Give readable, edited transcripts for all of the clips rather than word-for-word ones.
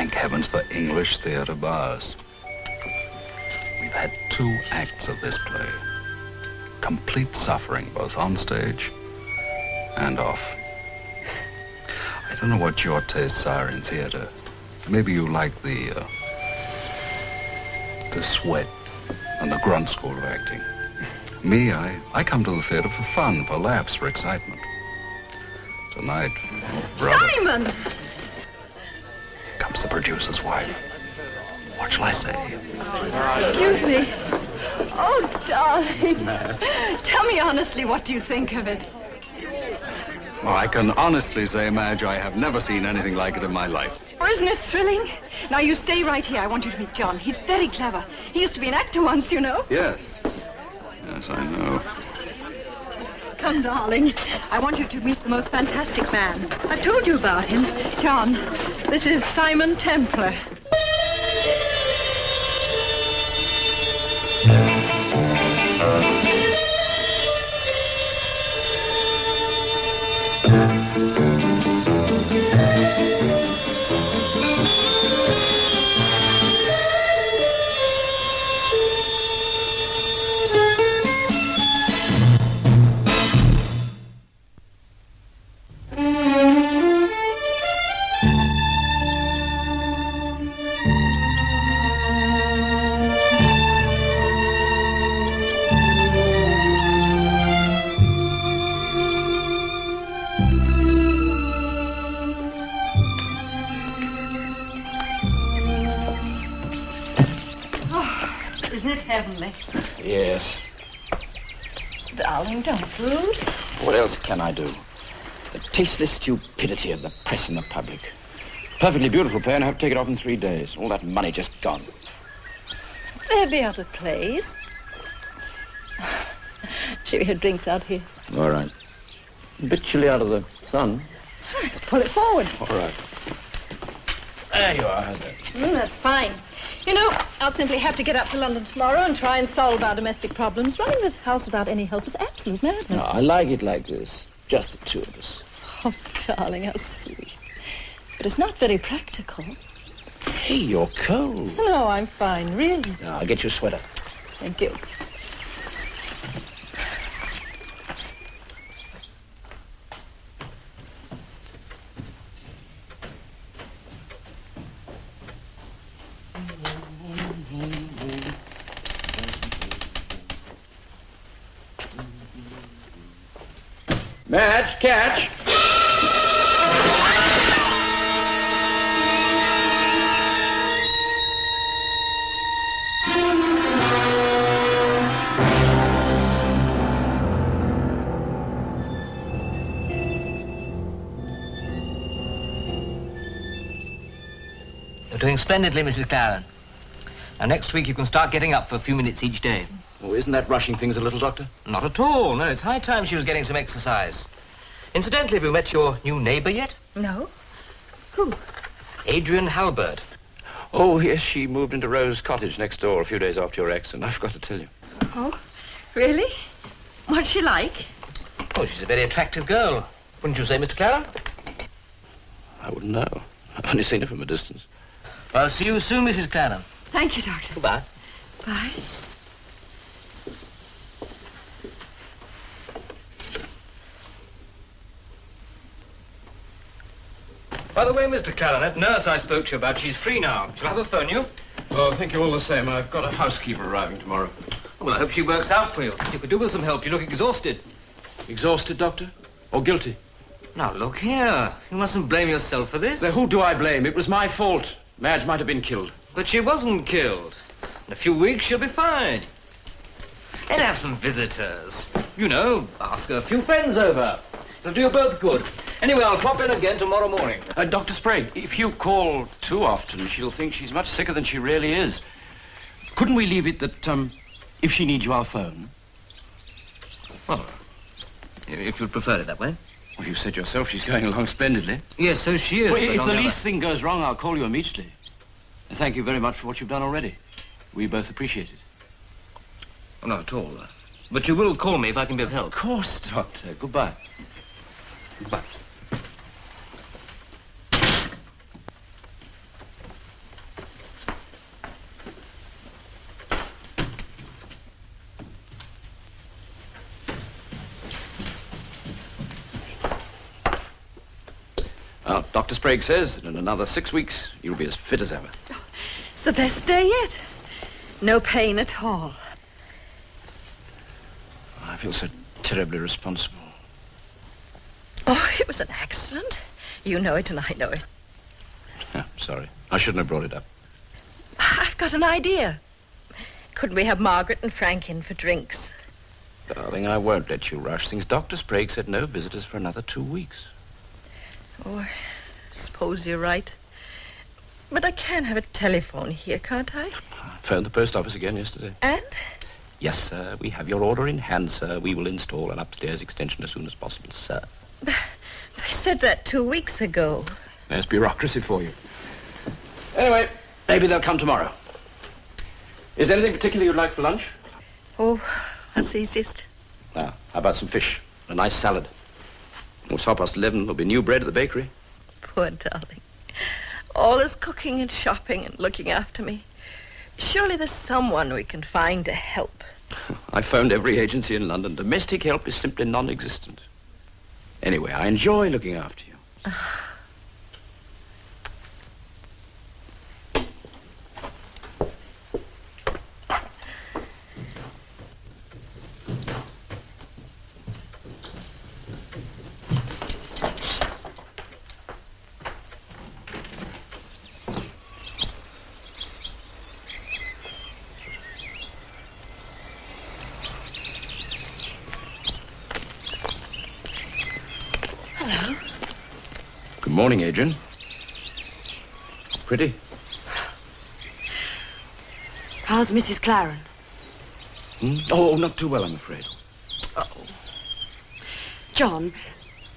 thank heavens for English theater bars. We've had 2 acts of this play. Complete suffering, both on stage and off. I don't know what your tastes are in theater. Maybe you like the sweat and the grunt school of acting. Me, I come to the theater for fun, for laughs, for excitement. Tonight, brother... Simon! Here comes the producer's wife. What shall I say? Excuse me. Oh, darling. Tell me honestly, what do you think of it? Well, I can honestly say, Madge, I have never seen anything like it in my life. Or isn't it thrilling? Now, you stay right here. I want you to meet John. He's very clever. He used to be an actor once, you know. Yes. Yes, I know. Come, darling. I want you to meet the most fantastic man. I've told you about him. John, this is Simon Templar. Isn't it heavenly? Yes. Darling, don't brood. What else can I do? The tasteless stupidity of the press and the public. Perfectly beautiful play, and I have to take it off in 3 days. All that money just gone. There'll be other plays. Shall we have drinks out here? All right. A bit chilly out of the sun. Let's pull it forward. All right. There you are, how's that? That's fine. You know, I'll simply have to get up to London tomorrow and try and solve our domestic problems. Running this house without any help is absolute madness. No, I like it like this. Just the 2 of us. Oh, darling, how sweet. But it's not very practical. Hey, you're cold. No, I'm fine, really. No, I'll get you a sweater. Thank you. Madge, catch! You're doing splendidly, Mrs. Claren. Now, next week you can start getting up for a few minutes each day. Oh, isn't that rushing things a little, Doctor? Not at all. No, it's high time she was getting some exercise. Incidentally, have you met your new neighbor yet? No? Who? Adrian Halbert. Oh, yes, she moved into Rose Cottage next door a few days after your accident. I forgot to tell you. Oh, really? What's she like? Oh, she's a very attractive girl. Wouldn't you say, Mr. Claren? I wouldn't know. I've only seen her from a distance. Well, I'll see you soon, Mrs. Claren. Thank you, Doctor. Goodbye. Bye. By the way, Mr. Claren, that nurse I spoke to you about, she's free now. Shall I have her phone you? Oh, thank you all the same. I've got a housekeeper arriving tomorrow. Well, I hope she works out for you. You could do with some help. You look exhausted. Exhausted, Doctor? Or guilty? Now, look here. You mustn't blame yourself for this. Who do I blame? It was my fault. Madge might have been killed. But she wasn't killed. In a few weeks, she'll be fine. Let's have some visitors. You know, ask a few friends over. It'll do you both good. Anyway, I'll pop in again tomorrow morning. Dr. Sprague, if you call too often, she'll think she's much sicker than she really is. Couldn't we leave it that, if she needs you, I'll phone? Well, if you'd prefer it that way. Well, you said yourself she's going along splendidly. Yes, so she is. Well, if the least thing goes wrong, I'll call you immediately. And thank you very much for what you've done already. We both appreciate it. Well, not at all. But you will call me if I can be of help. Of course, Doctor. Goodbye. Goodbye. Well, Dr. Sprague says that in another 6 weeks, you'll be as fit as ever. Oh, it's the best day yet. No pain at all. I feel so terribly responsible. Oh, it was an accident. You know it and I know it. Sorry. I shouldn't have brought it up. I've got an idea. Couldn't we have Margaret and Frank in for drinks? Darling, I won't let you rush things. Dr. Sprague said no visitors for another 2 weeks. Oh, I suppose you're right. But I can have a telephone here, can't I? I phoned the post office again yesterday. And? Yes, sir. We have your order in hand, sir. We will install an upstairs extension as soon as possible, sir. They said that 2 weeks ago. There's bureaucracy for you. Anyway, maybe they'll come tomorrow. Is there anything particular you'd like for lunch? Oh, that's easiest. Now, how about some fish? A nice salad. It's 11:30. There'll be new bread at the bakery. Poor darling. All this cooking and shopping and looking after me. Surely there's someone we can find to help. I phoned every agency in London. Domestic help is simply non-existent. Anyway, I enjoy looking after you. Good morning, Adrian. Pretty. How's Mrs. Claren? Oh, not too well, I'm afraid. Oh. John,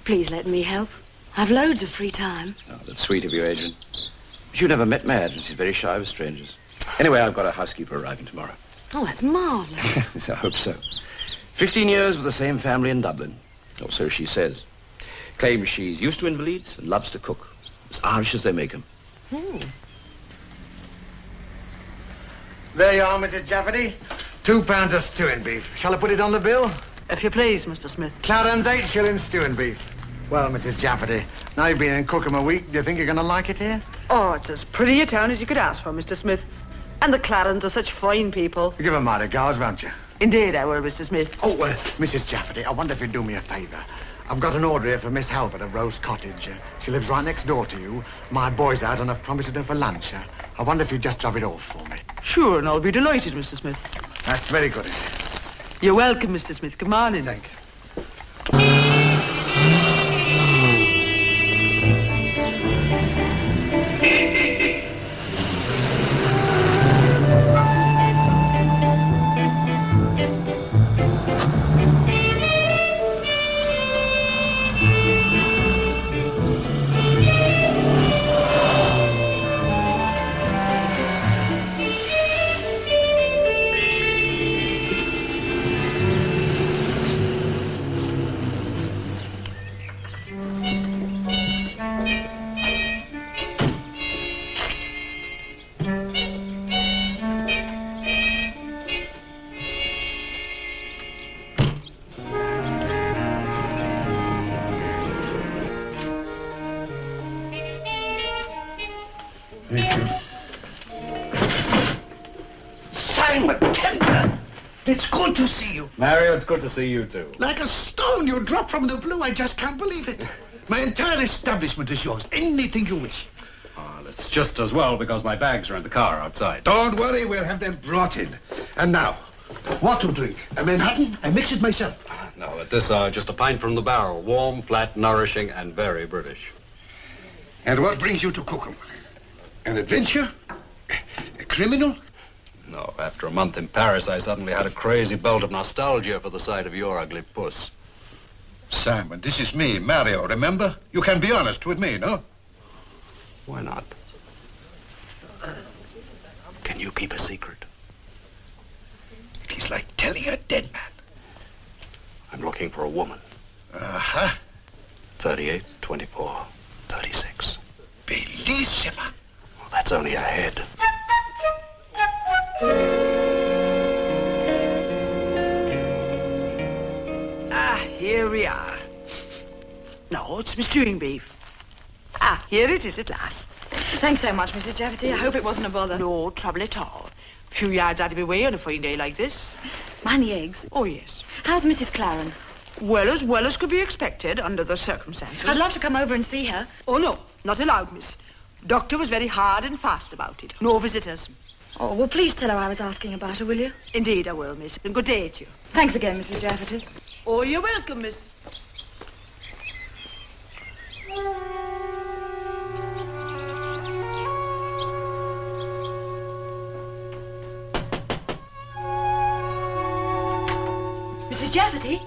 please let me help. I've loads of free time. Oh, that's sweet of you, Adrian. You've never met Madge, and she's very shy with strangers. Anyway, I've got a housekeeper arriving tomorrow. Oh, that's marvellous. I hope so. 15 years with the same family in Dublin. Or so she says. Claims she's used to invalids and loves to cook. As Irish as they make them. There you are, Mrs. Jafferty. £2 of stewing beef. Shall I put it on the bill? If you please, Mr. Smith. Clarence, 8 shillings stewing beef. Well, Mrs. Jafferty, now you've been in Cookham a week, do you think you're going to like it here? Oh, it's as pretty a town as you could ask for, Mr. Smith. And the Clarens are such fine people. You give them my regards, won't you? Indeed I will, Mr. Smith. Oh, Mrs. Jafferty, I wonder if you'd do me a favour. I've got an order here for Miss Halbert of Rose Cottage. She lives right next door to you. My boy's out and I've promised her for lunch. I wonder if you'd just drop it off for me. Sure, and I'll be delighted, Mr. Smith. That's very good of you. You're welcome, Mr. Smith. Come on in. Thank you. It's good to see you. Mario, it's good to see you too. Like a stone, you dropped from the blue. I just can't believe it. My entire establishment is yours. Anything you wish. Oh, that's just as well because my bags are in the car outside. Don't worry, we'll have them brought in. And now, what to drink? A Manhattan? I mix it myself. No, at this hour, just a pint from the barrel. Warm, flat, nourishing, and very British. And what brings you to Cookham? An adventure? A criminal? No, after a month in Paris, I suddenly had a crazy bolt of nostalgia for the sight of your ugly puss. Simon, this is me, Mario, remember? You can be honest with me, no? Why not? Can you keep a secret? It is like telling a dead man. I'm looking for a woman. 38, 24, 36. Bellissima. Well, that's only a head. Here we are. No, it's my stewing beef. Ah, here it is at last. Thanks so much, Mrs. Jafferty. I hope it wasn't a bother. No trouble at all. A few yards out of your way on a fine day like this. Mind the eggs? Oh, yes. How's Mrs. Claren? Well as could be expected under the circumstances. I'd love to come over and see her. Oh, no, not allowed, miss. Doctor was very hard and fast about it. No visitors. Oh, well, please tell her I was asking about her, will you? Indeed I will, miss. And good day to you. Thanks again, Mrs. Jafferty. Oh, you're welcome, miss. Mrs. Jafferty?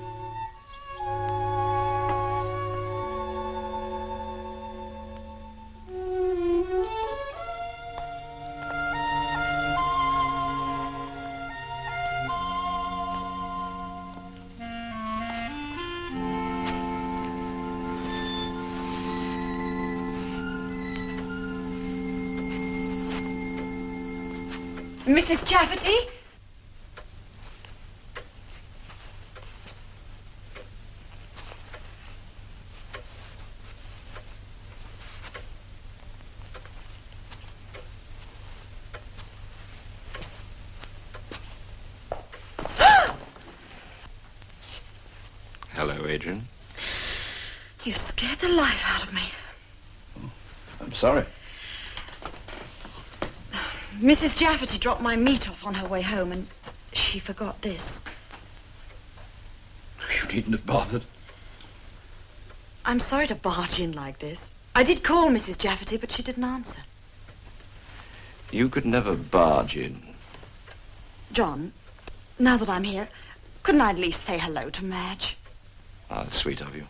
Mrs. Jafferty? Hello, Adrian. You scared the life out of me. I'm sorry. Mrs. Jafferty dropped my meat off on her way home, and she forgot this. You needn't have bothered. I'm sorry to barge in like this. I did call Mrs. Jafferty, but she didn't answer. You could never barge in. John, now that I'm here, couldn't I at least say hello to Madge? Ah, that's sweet of you.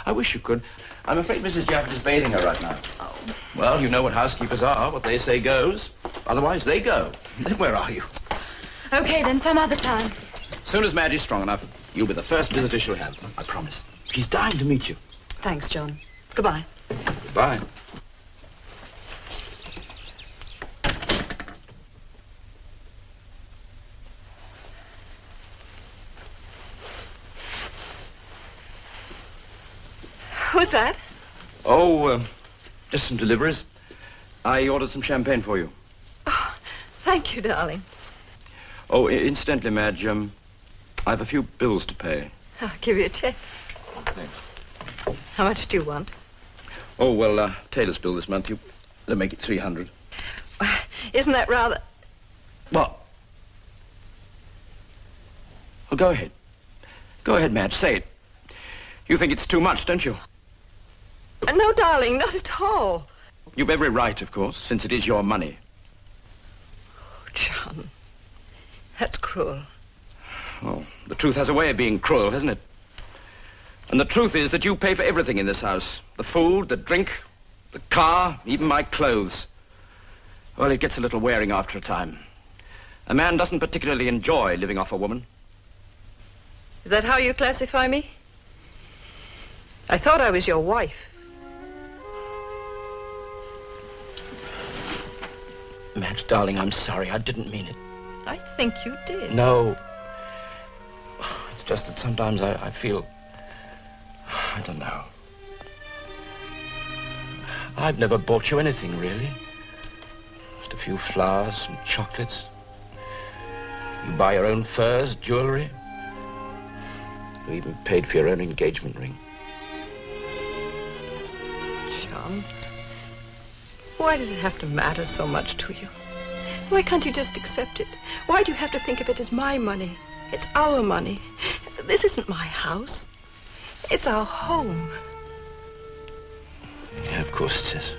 I wish you could. I'm afraid Mrs. Jafferty's bathing her right now. Oh. Well, you know what housekeepers are. What they say goes. Otherwise, they go. Then where are you? Okay, then, some other time. As soon as Madge is strong enough, you'll be the first visitor she'll have. I promise. She's dying to meet you. Thanks, John. Goodbye. Goodbye. Who's that? Oh, just some deliveries. I ordered some champagne for you. Oh, thank you, darling. Oh, incidentally, Madge, I have a few bills to pay. I'll give you a check. Thanks. How much do you want? Oh, well, Taylor's bill this month. They'll make it 300. Isn't that rather... What? Well, go ahead. Go ahead, Madge. Say it. You think it's too much, don't you? No, darling, not at all. You've every right, of course, since it is your money. Oh, John, that's cruel. Oh, the truth has a way of being cruel, hasn't it? And the truth is that you pay for everything in this house. The food, the drink, the car, even my clothes. Well, it gets a little wearing after a time. A man doesn't particularly enjoy living off a woman. Is that how you classify me? I thought I was your wife. Madge, darling, I'm sorry. I didn't mean it. I think you did. No. It's just that sometimes I feel... I don't know. I've never bought you anything, really. Just a few flowers and chocolates. You buy your own furs, jewelry. You even paid for your own engagement ring. John, why does it have to matter so much to you? Why can't you just accept it? Why do you have to think of it as my money? It's our money. This isn't my house. It's our home. Yeah, of course it is.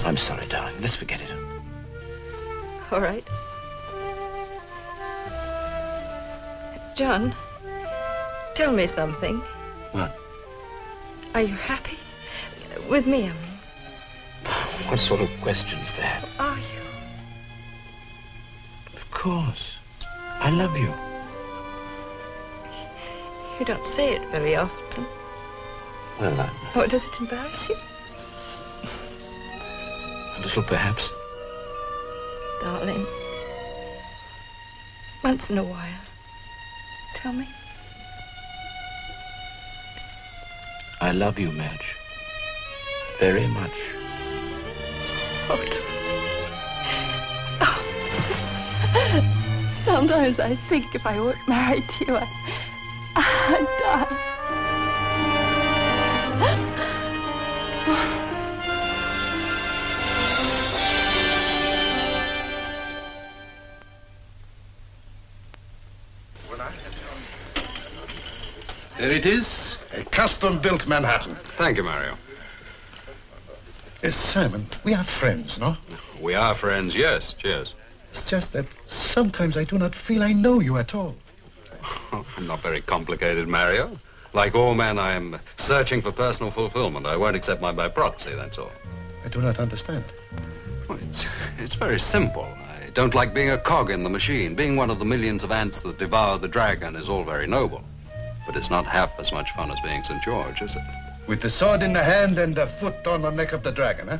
I'm sorry, darling. Let's forget it. All right. John, tell me something. What? Are you happy? With me, I mean. What sort of question's that? Are you? Of course. I love you. You don't say it very often. Well, Oh, does it embarrass you? a little perhaps. Darling, once in a while, tell me. I love you, Madge. very much. Sometimes I think if I weren't married to you, I'd die. There it is, a custom-built Manhattan. Thank you, Mario. Simon, we are friends, no? We are friends, yes. Cheers. It's just that sometimes I do not feel I know you at all. I'm not very complicated, Mario. Like all men, I am searching for personal fulfillment. I won't accept mine by proxy, that's all. I do not understand. Well, it's very simple. I don't like being a cog in the machine. Being one of the millions of ants that devour the dragon is all very noble. But it's not half as much fun as being St. George, is it? With the sword in the hand and a foot on the neck of the dragon, eh?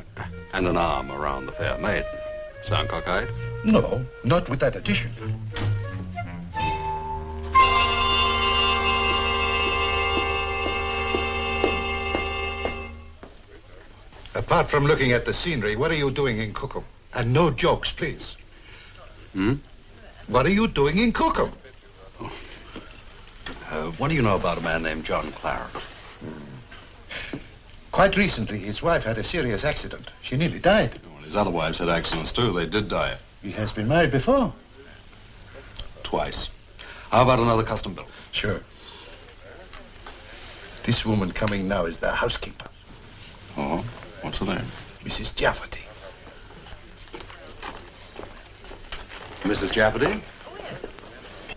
And an arm around the fair maiden. Sound cockeyed? No, not with that addition. Apart from looking at the scenery, what are you doing in Cookham? And no jokes, please. What are you doing in Cookham? What do you know about a man named John Clarence? Quite recently, his wife had a serious accident. She nearly died. Well, his other wives had accidents, too. They did die. He has been married before. Twice. How about another custom build? Sure. This woman coming now is the housekeeper. Oh? What's her name? Mrs. Jafferty. Mrs. Jafferty?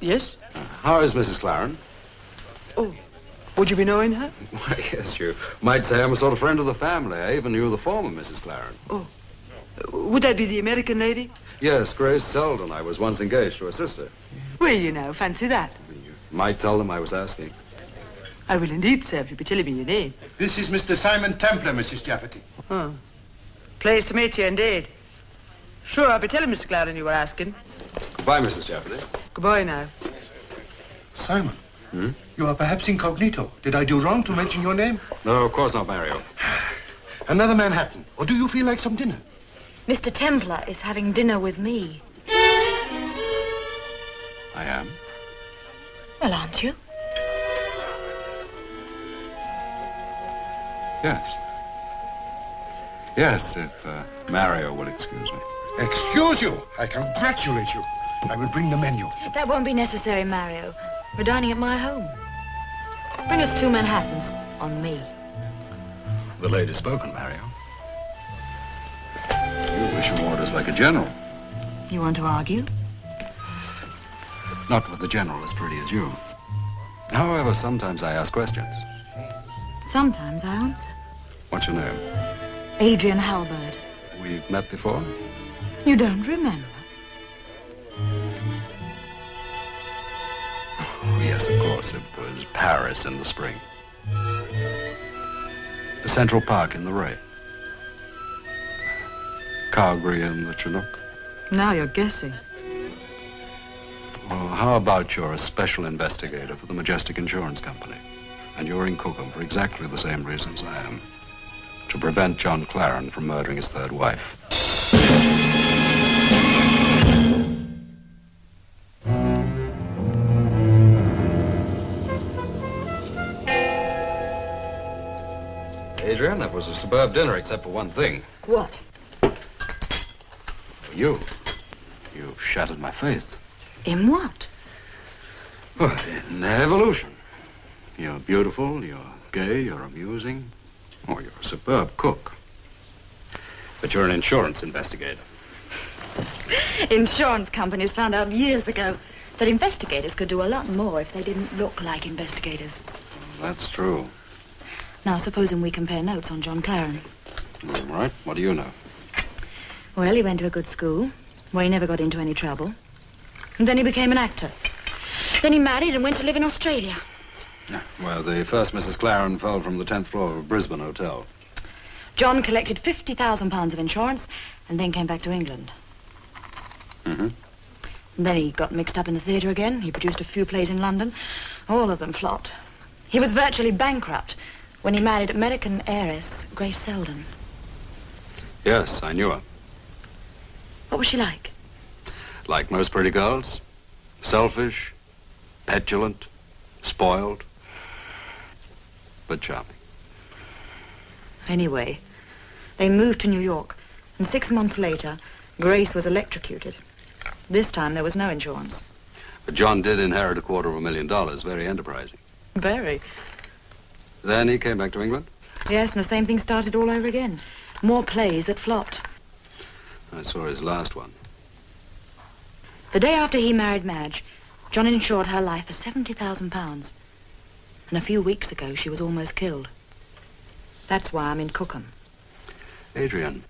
Yes? How is Mrs. Clarence? Oh, would you be knowing her? Why, yes, you might say I'm a sort of friend of the family. I even knew the former Mrs. Clarence. Oh, would that be the American lady? Yes, Grace Selden. I was once engaged to her sister. Well, you know, fancy that. You might tell them I was asking. I will indeed, sir, if you'll be telling me your name. This is Mr. Simon Templar, Mrs. Jafferty. Oh, pleased to meet you indeed. Sure, I'll be telling Mr. Clarence you were asking. Goodbye, Mrs. Jafferty. Goodbye now. Simon, you are perhaps incognito. Did I do wrong to mention your name? No, of course not, Mario. Another Manhattan. Or do you feel like some dinner? Mr. Templar is having dinner with me. I am. Well, aren't you? Yes. Yes, if Mario will excuse me. Excuse you. I congratulate you. I will bring the menu. That won't be necessary, Mario. We're dining at my home. Bring us 2 Manhattans on me. The lady's spoken, Mario. You issue orders like a general. You want to argue? Not with the general as pretty as you. However, sometimes I ask questions. Sometimes I answer. What's your name? Adrian Halberd. We've met before? You don't remember? Oh, yes, of course. It was Paris in the spring. Central Park in the rain. Calgary in the Chinook. Now you're guessing. Well, how about you're a special investigator for the Majestic Insurance Company? And you're in Cookham for exactly the same reasons I am. To prevent John Clarence from murdering his third wife. Adrian, that was a superb dinner, except for one thing. What? You. You shattered my faith. In what? Well, in evolution. You're beautiful, you're gay, you're amusing. Oh, you're a superb cook. But you're an insurance investigator. Insurance companies found out years ago that investigators could do a lot more if they didn't look like investigators. That's true. Now, supposing we compare notes on John Clarence. All right. What do you know? Well, he went to a good school, where he never got into any trouble. And then he became an actor. Then he married and went to live in Australia. Well, the first Mrs. Clarence fell from the 10th floor of a Brisbane hotel. John collected £50,000 of insurance and then came back to England. Mm-hmm. And then he got mixed up in the theatre again. He produced a few plays in London. All of them flopped. He was virtually bankrupt when he married American heiress Grace Selden. Yes, I knew her. What was she like? Like most pretty girls. Selfish, petulant, spoiled, but charming. Anyway, they moved to New York, and 6 months later, Grace was electrocuted. This time there was no insurance. But John did inherit $250,000, very enterprising. Very. Then he came back to England? Yes, and the same thing started all over again. More plays that flopped. I saw his last one. The day after he married Madge, John insured her life for £70,000. And a few weeks ago, she was almost killed. That's why I'm in Cookham. Adrian.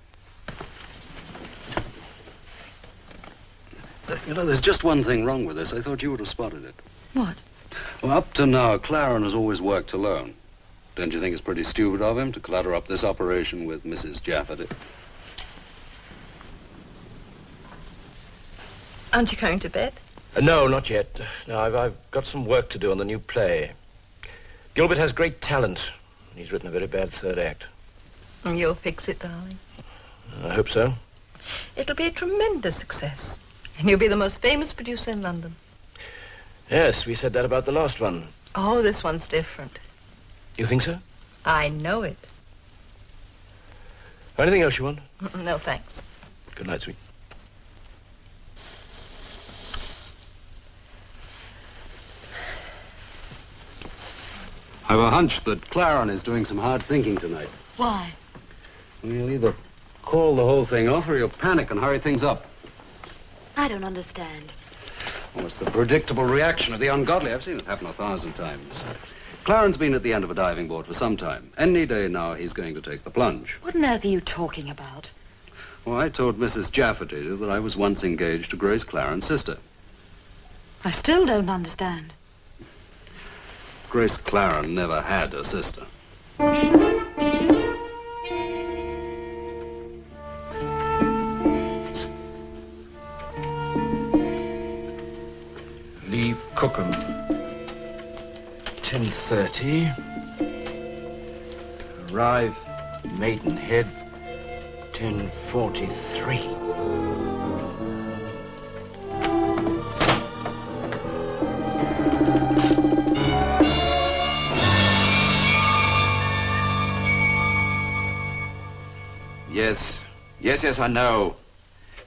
You know, there's just one thing wrong with this. I thought you would have spotted it. What? Well, up to now, Claren has always worked alone. Don't you think it's pretty stupid of him to clutter up this operation with Mrs. Jafferty? Aren't you going to bed? No, not yet. No, I've got some work to do on the new play. Gilbert has great talent. He's written a very bad third act. You'll fix it, darling. I hope so. It'll be a tremendous success. And you'll be the most famous producer in London. Yes, we said that about the last one. Oh, this one's different. You think so? I know it. Anything else you want? No, thanks. Good night, sweet. I've a hunch that Claren is doing some hard thinking tonight. Why? He'll either call the whole thing off or he'll panic and hurry things up. I don't understand. Oh, it's the predictable reaction of the ungodly. I've seen it happen 1,000 times. Claren's been at the end of a diving board for some time. Any day now, he's going to take the plunge. What on earth are you talking about? Well, I told Mrs. Jafferty that I was once engaged to Grace Claren's sister. I still don't understand. Grace Claren never had a sister. Leave Cookham. 10:30. Arrive Maidenhead. 10:43. Yes, I know.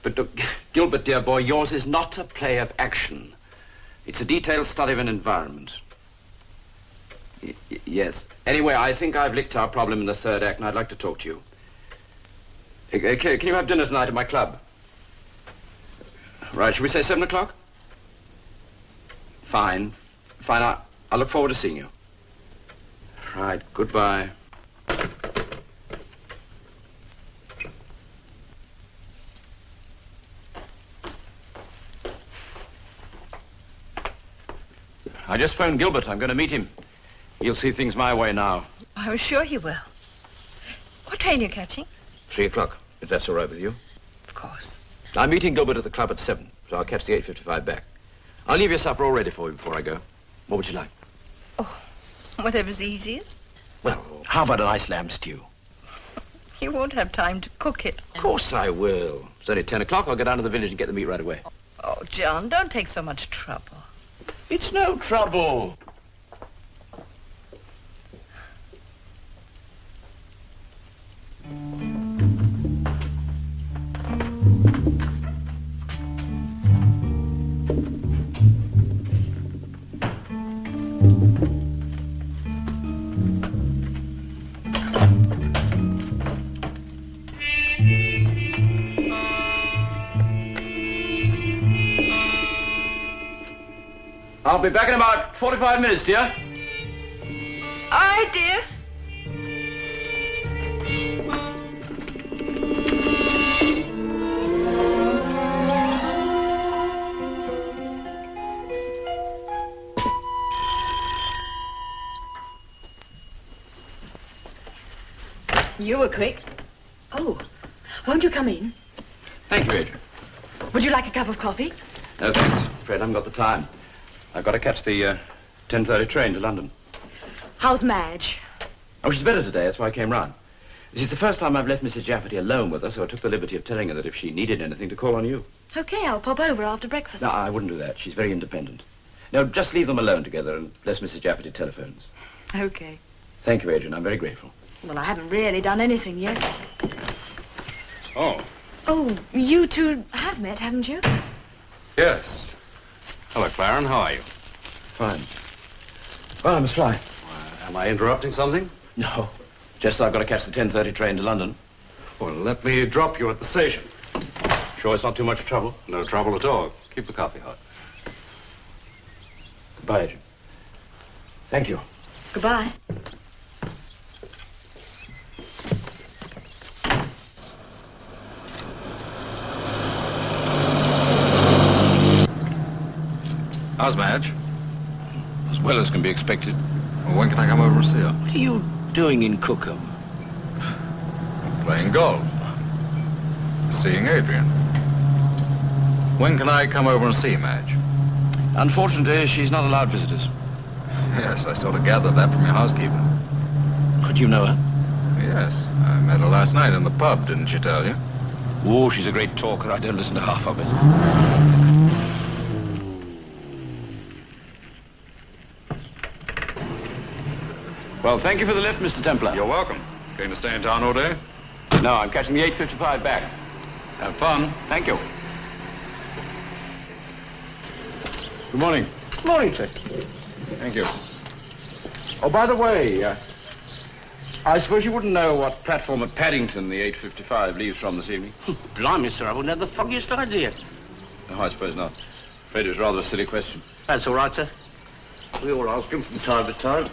But look, Gilbert, dear boy, yours is not a play of action. It's a detailed study of an environment. Yes. Anyway, I think I've licked our problem in the third act, and I'd like to talk to you. Can you have dinner tonight at my club? Right, shall we say 7 o'clock? Fine. I'll look forward to seeing you. Right, goodbye. I just phoned Gilbert. I'm going to meet him. He'll see things my way now. I'm sure he will. What train are you catching? 3 o'clock, if that's all right with you. Of course. I'm meeting Gilbert at the club at 7, so I'll catch the 8:55 back. I'll leave your supper all ready for you before I go. What would you like? Oh, whatever's easiest. Well, how about a nice lamb stew? You won't have time to cook it. Of course I will. It's only 10 o'clock. I'll go down to the village and get the meat right away. Oh, John, don't take so much trouble. It's no trouble. I'll be back in about 45 minutes, dear. All right, dear. You were quick. Oh, won't you come in? Thank you, Adrian. Would you like a cup of coffee? No, thanks. Afraid I haven't got the time. I've got to catch the 10:30 train to London. How's Madge? Oh, she's better today. That's why I came round. This is the first time I've left Mrs. Jafferty alone with her, so I took the liberty of telling her that if she needed anything to call on you. Okay, I'll pop over after breakfast. No, I wouldn't do that. She's very independent. No, just leave them alone together unless Mrs. Jafferty telephones. Okay. Thank you, Adrian. I'm very grateful. Well, I haven't really done anything yet. Oh, Oh, you two have met, haven't you? yes. Hello, Claren. How are you? Fine. Well, I must fly. Am I interrupting something? No. Just I've got to catch the 10:30 train to London. Well, let me drop you at the station. Sure it's not too much trouble? No trouble at all. Keep the coffee hot. Goodbye, Adrian. Thank you. Goodbye. How's Madge? As well as can be expected. Well, when can I come over and see her? What are you doing in Cookham? Playing golf. Seeing Adrian. When can I come over and see Madge? Unfortunately, she's not allowed visitors. Yes, I sort of gathered that from your housekeeper. Could you know her? Yes, I met her last night in the pub, didn't she tell you? Oh, she's a great talker. I don't listen to half of it. Well, thank you for the lift, Mr. Templar. You're welcome. Going to stay in town all day? No, I'm catching the 8:55 back. Have fun. Thank you. Good morning. Good morning, sir. Thank you. Oh, by the way, I suppose you wouldn't know what platform at Paddington the 8:55 leaves from this evening? Blimey, sir, I wouldn't have the foggiest idea. No, I suppose not. Afraid it was rather a silly question. That's all right, sir. We all ask him from time to time.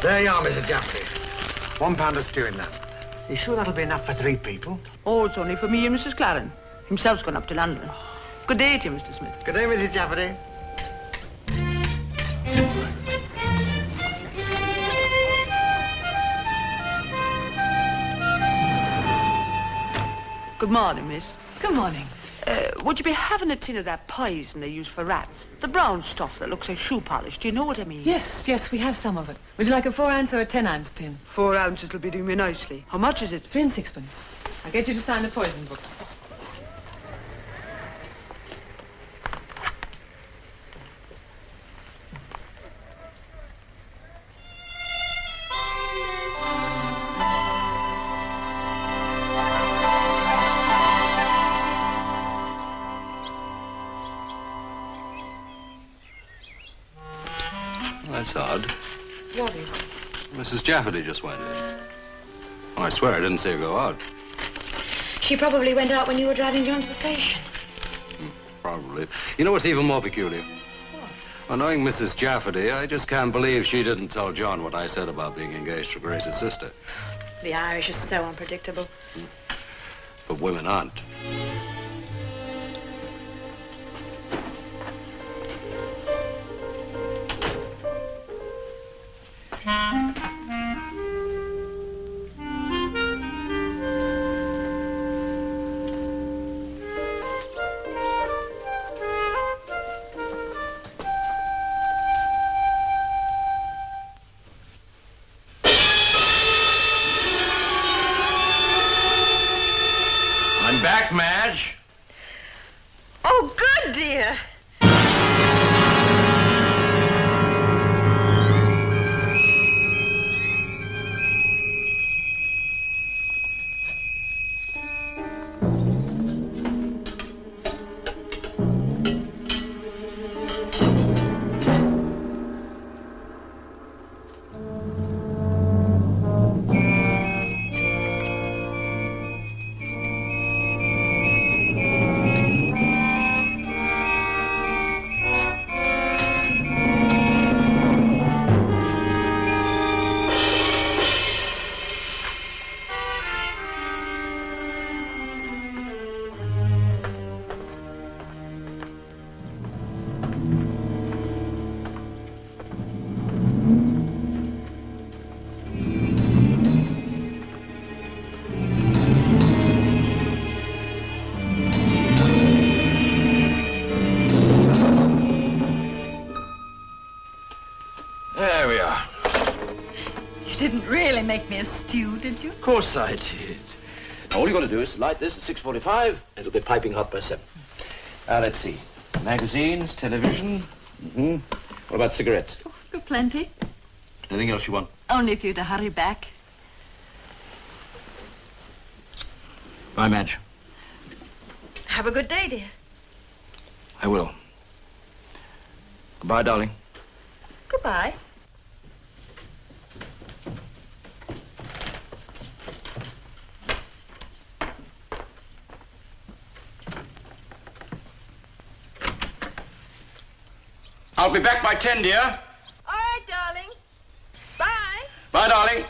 There you are, Mrs. Jafferty. £1 of stew in that. You sure that'll be enough for 3 people? Oh, it's only for me and Mrs. Claren. Himself's gone up to London. Good day to you, Mr. Smith. Good day, Mrs. Jafferty. Good morning, miss. Good morning. Would you be having a tin of that poison they use for rats? The brown stuff that looks like shoe polish. Do you know what I mean? Yes, we have some of it. Would you like a 4-ounce or a 10-ounce tin? 4 ounces will be doing me nicely. How much is it? 3 and 6pence. I'll get you to sign the poison book. That's odd. What is? Mrs. Jafferty just went in. Oh, I swear I didn't see her go out. She probably went out when you were driving John to the station. Probably. You know what's even more peculiar? What? Well, knowing Mrs. Jafferty, I just can't believe she didn't tell John what I said about being engaged to Grace's sister. The Irish are so unpredictable. But women aren't. back, Madge. Oh, good, dear. There we are. You didn't really make me a stew, did you? Of course I did. Now, all you got to do is light this at 6:45, and it'll be piping hot by 7. Now, let's see. Magazines, television. What about cigarettes? Oh, got plenty. Anything else you want? Only for you to hurry back. Bye, Madge. Have a good day, dear. I will. Goodbye, darling. Goodbye. I'll be back by 10, dear. All right, darling. Bye. Bye, darling.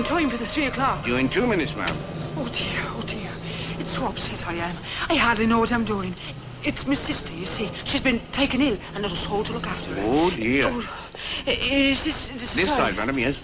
Time for the 3 o'clock. You're in 2 minutes, ma'am. Oh, dear, oh, dear. It's so upset I am. I hardly know what I'm doing. It's my sister, you see. She's been taken ill and not a soul to look after her. Oh, dear. Oh, is this This side, madam, yes.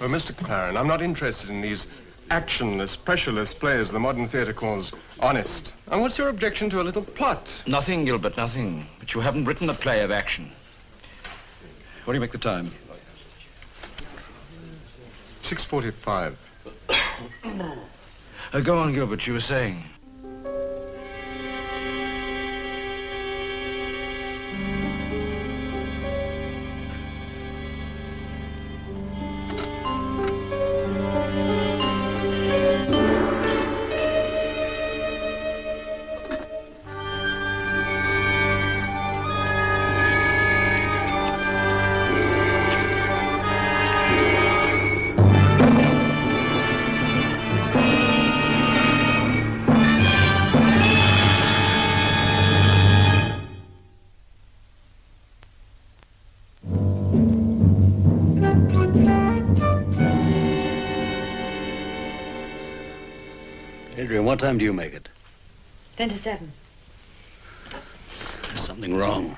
Well, Mr. Claren, I'm not interested in these actionless, pressureless plays the modern theatre calls honest. And what's your objection to a little plot? Nothing, Gilbert, nothing. But you haven't written a play of action. What do you make the time? 6:45. Go on, Gilbert, you were saying. Adrian, what time do you make it? 10 to 7. There's something wrong.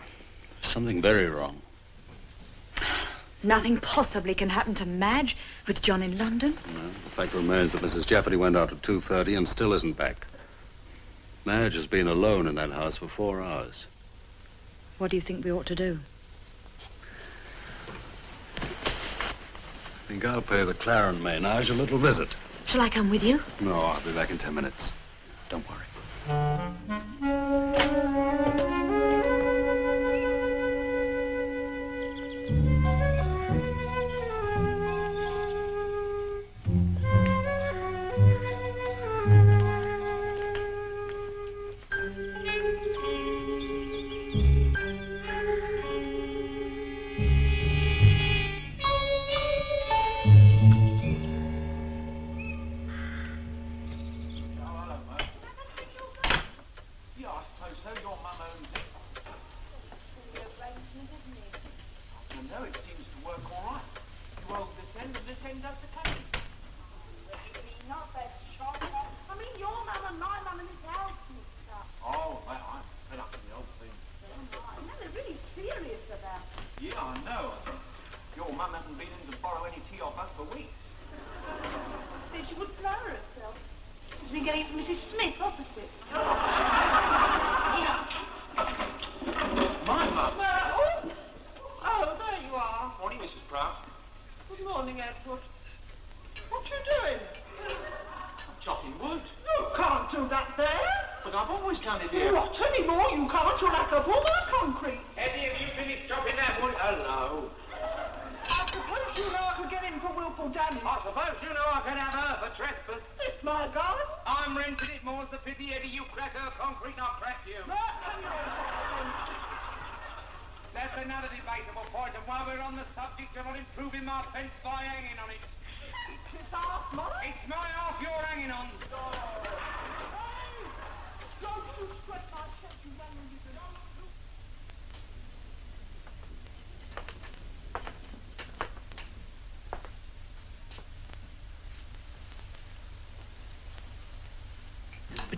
Something very wrong. Nothing possibly can happen to Madge with John in London. No, the fact remains that Mrs. Jafferty went out at 2:30 and still isn't back. Madge has been alone in that house for 4 hours. What do you think we ought to do? I think I'll pay the Claren ménage a little visit. Shall I come with you? No, I'll be back in 10 minutes. Don't worry.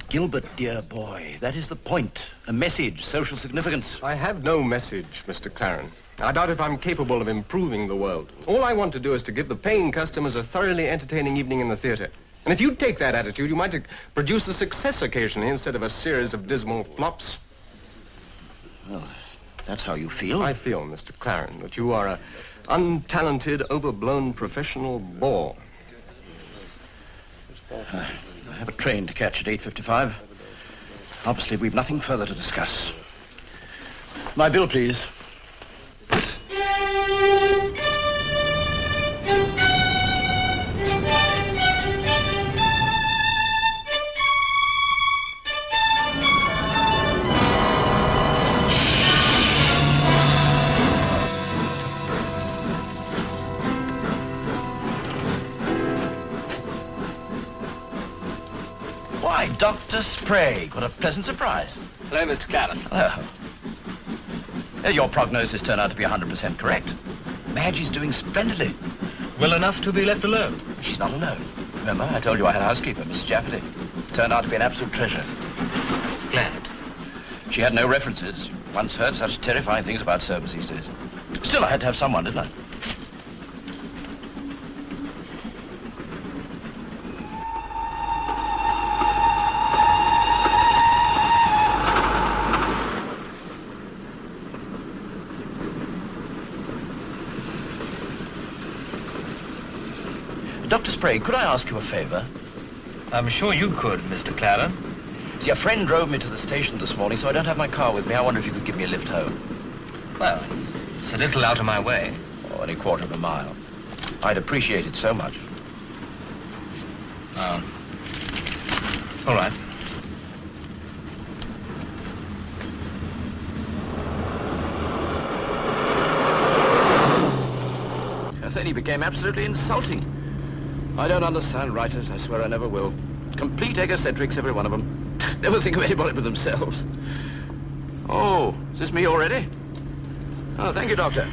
Gilbert, dear boy, that is the point. A message, social significance. I have no message, Mr. Claren. I doubt if I'm capable of improving the world. All I want to do is to give the paying customers a thoroughly entertaining evening in the theater. And if you take that attitude, you might produce a success occasionally instead of a series of dismal flops. Well, that's how you feel. I feel, Mr. Claren, that you are an untalented, overblown professional bore. I have a train to catch at 8:55. Obviously, we've nothing further to discuss. My bill, please. Why, Dr. Sprague, what a pleasant surprise. Hello, Mr. Claren. Hello. Your prognosis turned out to be 100% correct. Madge is doing splendidly. Well enough to be left alone? She's not alone. Remember, I told you I had a housekeeper, Mrs. Jafferty. Turned out to be an absolute treasure. Glad. She had no references. Once heard such terrifying things about servants these days. Still, I had to have someone, didn't I? Dr. Sprague, could I ask you a favor? I'm sure you could, Mr. Claren. See, a friend drove me to the station this morning, so I don't have my car with me. I wonder if you could give me a lift home. Well, it's a little out of my way. Oh, only a quarter of a mile. I'd appreciate it so much. All right. Then he became absolutely insulting. I don't understand writers. I swear I never will. Complete egocentrics, every one of them. Never think of anybody but themselves. Oh, is this me already? Oh, thank you, Doctor.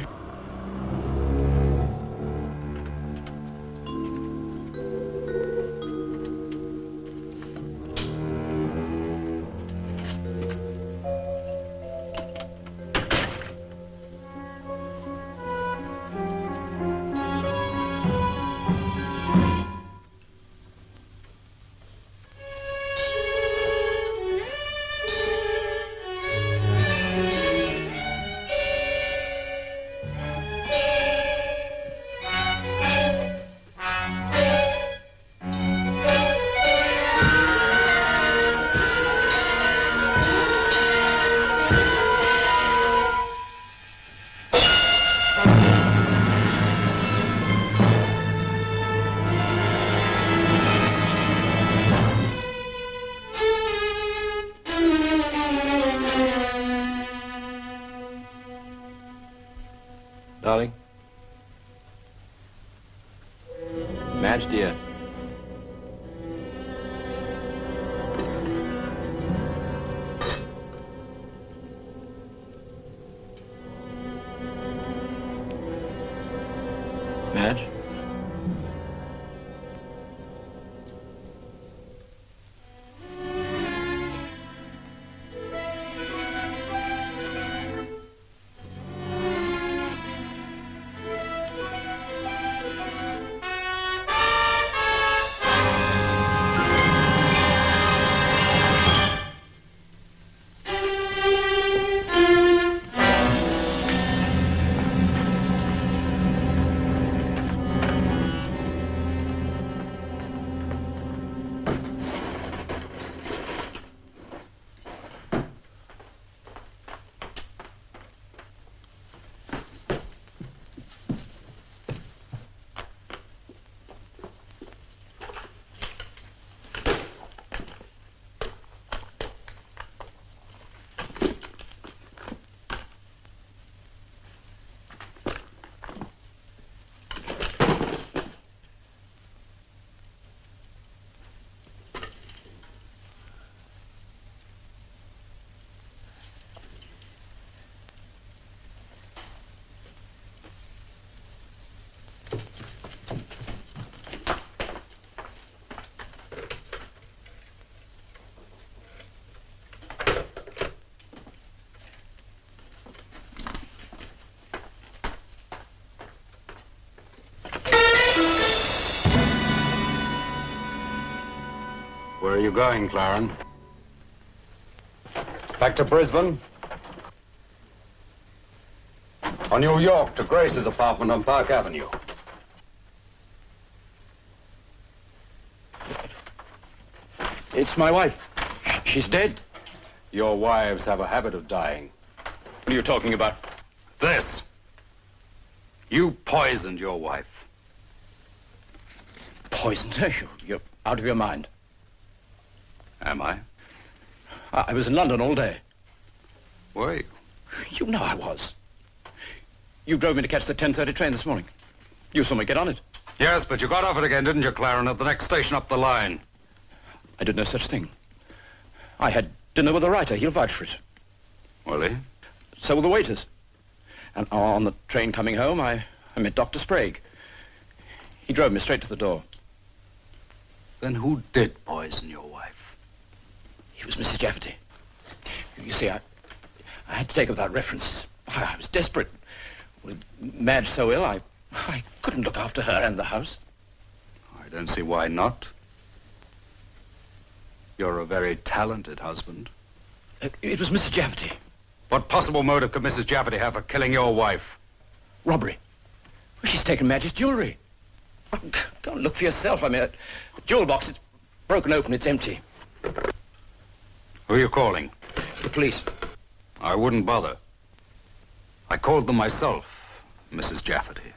Where are you going, Claren? Back to Brisbane? Or New York to Grace's apartment on Park Avenue? It's my wife. She's dead. Your wives have a habit of dying. What are you talking about? This. You poisoned your wife. Poisoned her? You're out of your mind. Am I? I was in London all day. Were you? You know I was. You drove me to catch the 10:30 train this morning. You saw me get on it. Yes, but you got off it again, didn't you, Claren, at the next station up the line? I did no such thing. I had dinner with a writer. He'll vouch for it. Will he? So will the waiters. And on the train coming home, I met Dr. Sprague. He drove me straight to the door. Then who did poison your wife? It was Mrs. Jafferty. You see, I had to take her without references. I was desperate. With Madge so ill, I couldn't look after her and the house. I don't see why not. You're a very talented husband. It was Mrs. Jafferty. What possible motive could Mrs. Jafferty have for killing your wife? Robbery. Well, she's taken Madge's jewelry. Oh, go and look for yourself. I mean, a jewel box, it's broken open, it's empty. Who are you calling? The police. I wouldn't bother. I called them myself, Mrs. Jafferty.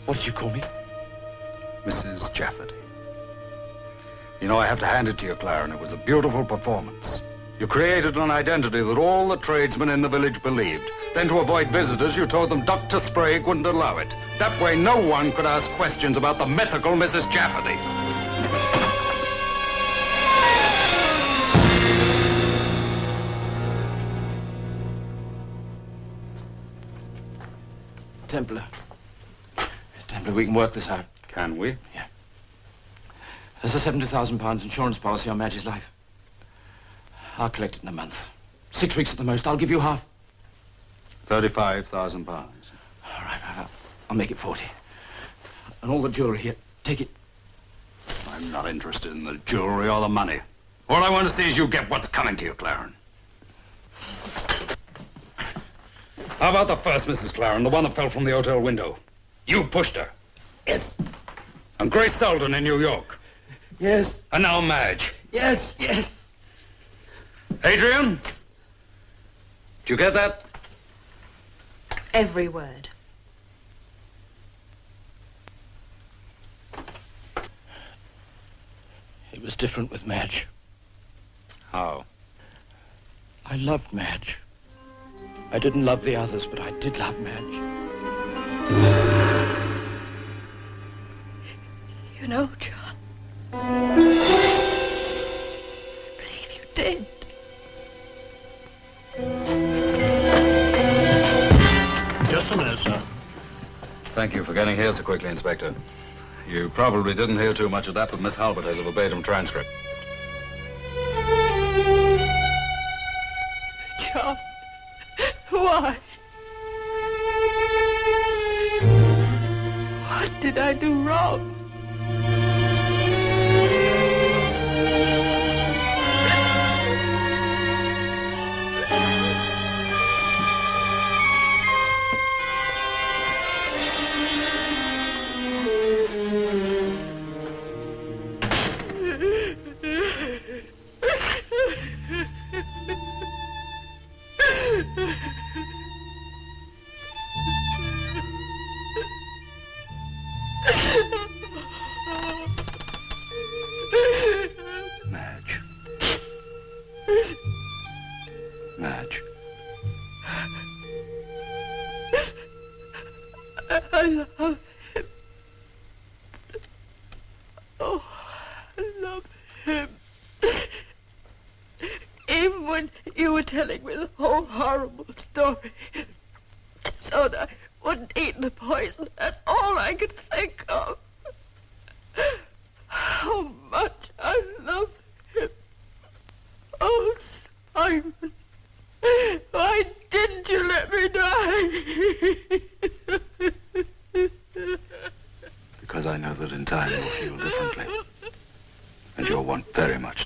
What did you call me? Mrs. Jafferty. You know, I have to hand it to you, Claren. It was a beautiful performance. You created an identity that all the tradesmen in the village believed. Then to avoid visitors, you told them Dr. Sprague wouldn't allow it. That way, no one could ask questions about the mythical Mrs. Jafferty. Templar, we can work this out. Can we? Yeah. There's a £70,000 insurance policy on Madge's life. I'll collect it in a month. 6 weeks at the most. I'll give you half. £35,000. All right, I'll make it 40. And all the jewelry here, take it. I'm not interested in the jewelry or the money. All I want to see is you get what's coming to you, Claren. How about the first Mrs. Claren, the one that fell from the hotel window? You pushed her. Yes. And Grace Selden in New York. Yes. And now Madge. Yes, yes. Adrian? Did you get that? Every word. It was different with Madge. How? I loved Madge. I didn't love the others, but I did love Madge. You know, John, I believe you did. Just a minute, sir. Thank you for getting here so quickly, Inspector. You probably didn't hear too much of that, but Miss Halbert has a verbatim transcript. John, why? What did I do wrong? Madge. Madge. I love him. Oh, I love him. Even when you were telling me the whole horrible story, so that I wouldn't eat the poison, that's all I could think of. How much I love him. Oh, Simon, why didn't you let me die? because I know that in time you'll feel differently. And you'll want very much